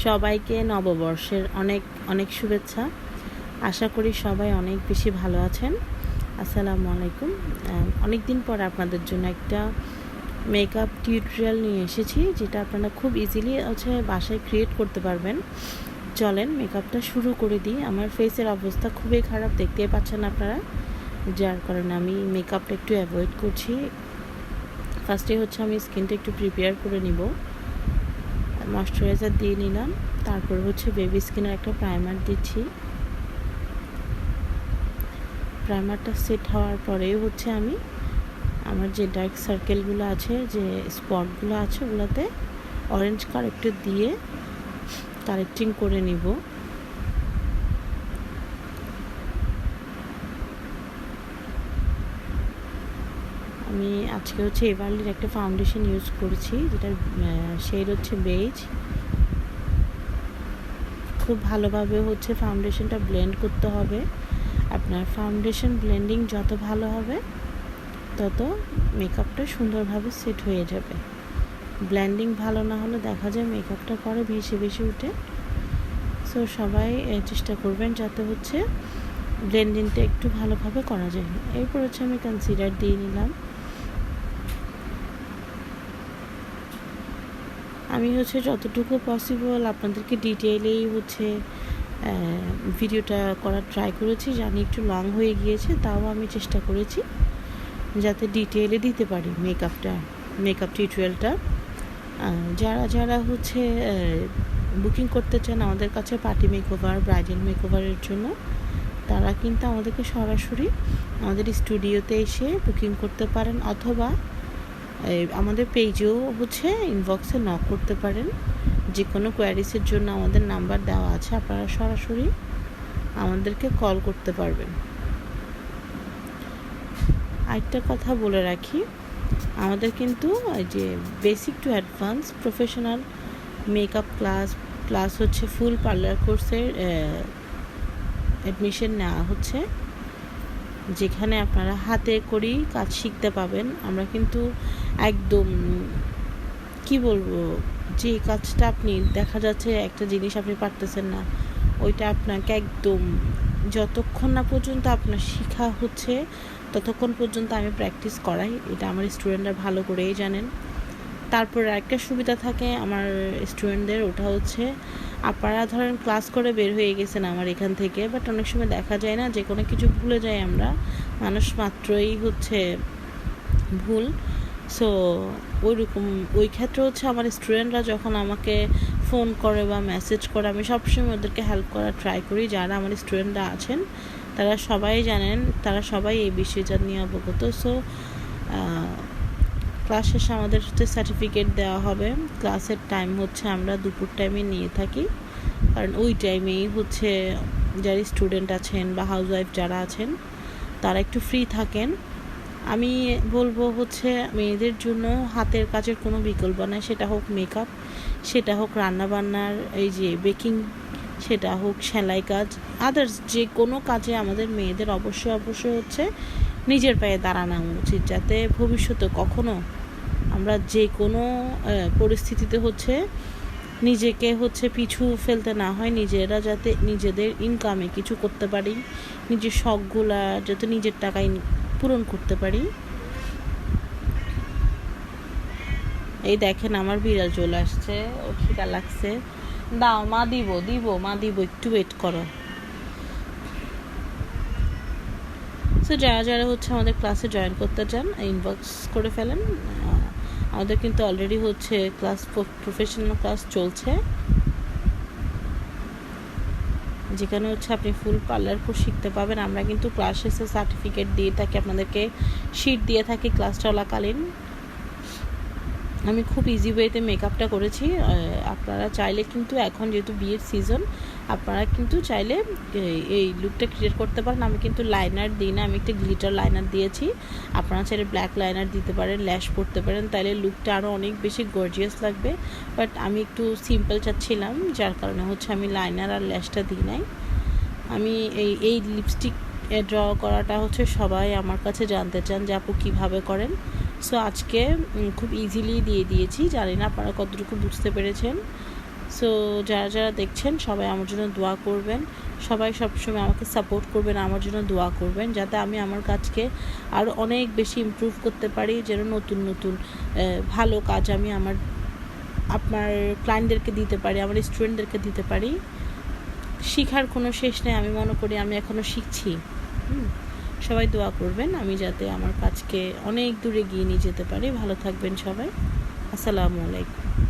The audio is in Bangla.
সবাইকে নববর্ষের অনেক অনেক শুভেচ্ছা। আশা করি সবাই অনেক বেশি ভালো আছেন। আসসালামু আলাইকুম। অনেক দিন পর আপনাদের জন্য একটা মেকআপ টিউটোরিয়াল নিয়ে এসেছি, যেটা আপনারা খুব ইজিলি বাসায় ক্রিয়েট করতে পারবেন। চলেন মেকআপটা শুরু করে দিই। আমার ফেসের অবস্থা খুবই খারাপ, দেখতেই পাচ্ছেন আপনারা, যার কারণে আমি মেকআপটা একটু অ্যাভয়েড করছি। ফার্স্টে আমি স্কিনটা একটু প্রিপেয়ার করে নিব। ময়শ্চারাইজার দিয়ে নিলাম, তারপর বেবি স্কিনের একটা প্রাইমার দিচ্ছি। প্রাইমারটা সেট হওয়ার পরে আমি আমার যে ডার্ক সার্কেলগুলো আছে, যে স্পটগুলো আছে, ওগুলোতে অরেঞ্জ কারেক্টর দিয়ে কারেক্টিং করে নিব। আমি আজকে এভারলির একটা ফাউন্ডেশন ইউজ করেছি, যেটার শেড বেজ। খুব ভালোভাবে ফাউন্ডেশনটা ব্লেন্ড করতে হবে। আপনার ফাউন্ডেশন ব্লেন্ডিং যত ভালো হবে, তত মেকআপটা সুন্দরভাবে সেট হয়ে যাবে। ব্লেন্ডিং ভালো না হলে দেখা যায় মেকআপটা পরে ভেসে ভেসে উঠে। সো সবাই চেষ্টা করবেন যাতে ব্লেন্ডিংটা একটু ভালোভাবে করা যায়। এরপর আমি কনসিলার দিয়ে নিলাম। আমি যতটুকু পসিবল আপনাদেরকে ডিটেইলেই ভিডিওটা করার ট্রাই করেছি। জানি একটু লং হয়ে গিয়েছে, তাও আমি চেষ্টা করেছি যাতে ডিটেইলে দিতে পারি মেকআপ টিউটোরিয়ালটা। যারা যারা বুকিং করতে চান আমাদের কাছে পার্টি মেকওভার, ব্রাইডাল মেকওভারের জন্য, তারা কিন্তু আমাদেরকে সরাসরি আমাদের স্টুডিওতে এসে বুকিং করতে পারেন, অথবা আমাদের পেজেও ইনবক্সে নক করতে পারেন। যে কোনো কোয়ারিসের জন্য আমাদের নাম্বার দেওয়া আছে, আপনারা সরাসরি আমাদেরকে কল করতে পারবেন। আরেকটা কথা বলে রাখি, আমাদের কিন্তু যে basic to advance professional makeup class plus full parlour কোর্সের অ্যাডমিশন নেওয়া হচ্ছে, যেখানে আপনারা হাতে করেই কাজ শিখতে পাবেন। আমরা কিন্তু একদম যে কাজটা আপনি দেখা যাচ্ছে একটা জিনিস আপনি পারতেছেন না, ওইটা আপনাকে একদম যতক্ষণ না পর্যন্ত আপনার শেখা ততক্ষণ পর্যন্ত আমি প্র্যাকটিস করাই। এটা আমার স্টুডেন্টরা ভালো করেই জানেন। তারপর একটা সুবিধা থাকে আমার স্টুডেন্টদের, ওটা আপনারা ধরেন ক্লাস করে বের হয়ে গেছেন আমার এখান থেকে, বাট অনেক সময় দেখা যায় না, যে কোনো কিছু ভুলে যাই আমরা, মানুষ মাত্রই ভুল। সো ওই ক্ষেত্রে আমার স্টুডেন্টরা যখন আমাকে ফোন করে বা মেসেজ করে, আমি সবসময় ওদেরকে হেল্প করার ট্রাই করি। যারা আমার স্টুডেন্টরা আছেন তারা সবাই জানেন, তারা সবাই এই বিষয়টা নিয়ে অবগত। সো ক্লাস শেষে আমাদের সার্টিফিকেট দেওয়া হবে। ক্লাসের টাইম আমরা দুপুর টাইমে নিয়ে থাকি, কারণ ওই টাইমেই যারা স্টুডেন্ট আছেন বা হাউসওয়াইফ যারা আছেন তারা একটু ফ্রি থাকেন। আমি বলবো মেয়েদের জন্য হাতের কাজের কোনো বিকল্প নেই, সেটা হোক মেকআপ, সেটা হোক রান্নাবান্নার এই যে বেকিং, সেটা হোক সেলাই কাজ, আদার্স যে কোনো কাজে আমাদের মেয়েদের অবশ্যই নিজের পায়ে দাঁড়ানো উচিত, যাতে ভবিষ্যতে কখনো আমরা যে কোনো পরিস্থিতিতে নিজেকে পিছু ফেলতে না হয়, নিজেরা যাতে নিজেদের ইনকামে কিছু করতে পারি, নিজের শখগুলা যাতে নিজের টাকায় পূরণ করতে পারি। এই দেখেন আমার বিড়াল চলে আসছে, ও খিদা লাগছে। দাও মা দিব একটু ওয়েট করো। সো যারা যারা আমাদের ক্লাসে জয়েন করতে চান ইনবক্স করে ফেলেন। আমাদের কিন্তু অলরেডি ক্লাস প্রফেশনাল ক্লাস চলছে, যেখানে আপনি ফুল পার্লার কোর্স শিখতে পাবেন। আমরা কিন্তু ক্লাস শেষে সার্টিফিকেট দিয়ে থাকি, আপনাদেরকে শিট দিয়ে থাকি ক্লাস চলাকালীন। আমি খুব ইজি ওয়েতে মেকআপটা করেছি। আপনারা চাইলে কিন্তু এখন যেহেতু বিয়ের সিজন, আপনারা কিন্তু চাইলে এই লুকটা ক্রিয়েট করতে পারেন। আমি কিন্তু লাইনার দিই না, আমি একটা গ্লিটার লাইনার দিয়েছি। আপনারা চাইলে ব্ল্যাক লাইনার দিতে পারেন, ল্যাশ পরতে পারেন, তাইলে লুকটা আরও অনেক বেশি গর্জিয়াস লাগবে। বাট আমি একটু সিম্পল চাচ্ছিলাম, যার কারণে আমি লাইনার আর ল্যাশটা দিই নাই। আমি এই লিপস্টিক ড্র করাটা সবাই আমার কাছে জানতে চান যে আপু কীভাবে করেন। সো আজকে খুব ইজিলি দিয়ে দিয়েছি, জানি না আপনারা কতটুকু বুঝতে পেরেছেন। সো যারা যারা দেখছেন সবাই আমার জন্য দোয়া করবেন, সবাই সবসময় আমাকে সাপোর্ট করবেন, আমার জন্য দোয়া করবেন যাতে আমি আমার কাজকে আরও অনেক বেশি ইমপ্রুভ করতে পারি, যেন নতুন নতুন ভালো কাজ আমি আপনার ক্লায়েন্টদেরকে দিতে পারি, আমার স্টুডেন্টদেরকে দিতে পারি। শেখার কোনো শেষ নেই, আমি মনে করি আমি এখনও শিখছি। সবাই দোয়া করবেন আমি যাতে আমার কাজকে অনেক দূরে এগিয়ে নিয়ে যেতে পারি। ভালো থাকবেন সবাই। আসসালামু আলাইকুম।